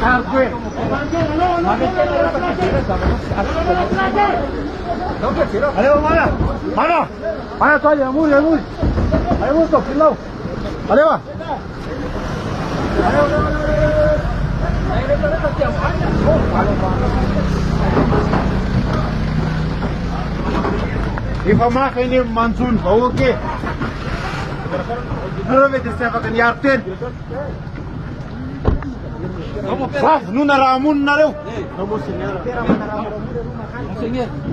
Allez, mana, mana tu aja, mui, ayo stop, pilau, allez va. Ifama ini monsoon, bau ke? Belum itu saya pakai yarten. Saf, nuna ramun nareu.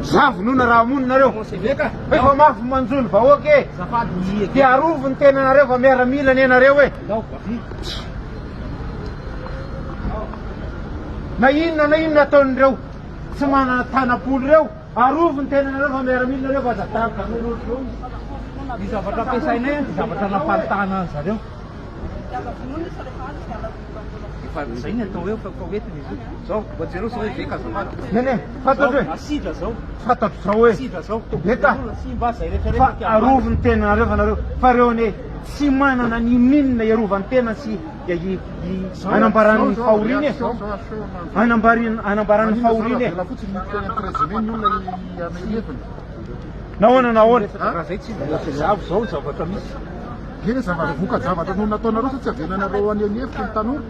Saf, nuna ramun nareu. Ifama monsoon, bau ke? Tiaru ventena nareu, famera mila ni nareu. Na in ton reu, semana tanah pul reu. Aruf ventena nareu, famera mila reu pada tak kami reu. Bisa berapa ini? Bisa berapa pantana saja. Saya ni tahu yang kau itu ni. So, berjeru so ini kan. Nene, fatut tu. Asyik lah so. Fatut so. Asyik lah so. Leka. Aruf ventena nareu, famera farone. Si mana na ni min na aruf ventena si. Jadi, anamparan faurine. Anamparan faurine. Naon. Gini sama buka sama tu nuna tona rosa cak, nuna rawan yang ni tanur,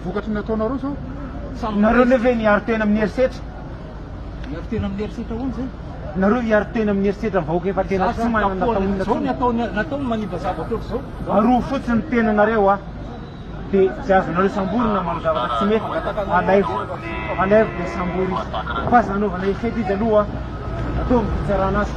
buka tu nuna tona rosa. Naru neveni artenam nierset. Artenam nierset awon sih. Naru artenam nierset am hoke patena semua na tahun. So na tahun mani basa betul so. Aru futsen tena narewa. Di saya naru sambur na manusia simet. Alai di samburi. Pas anu alai feti jalua. Tum seranas.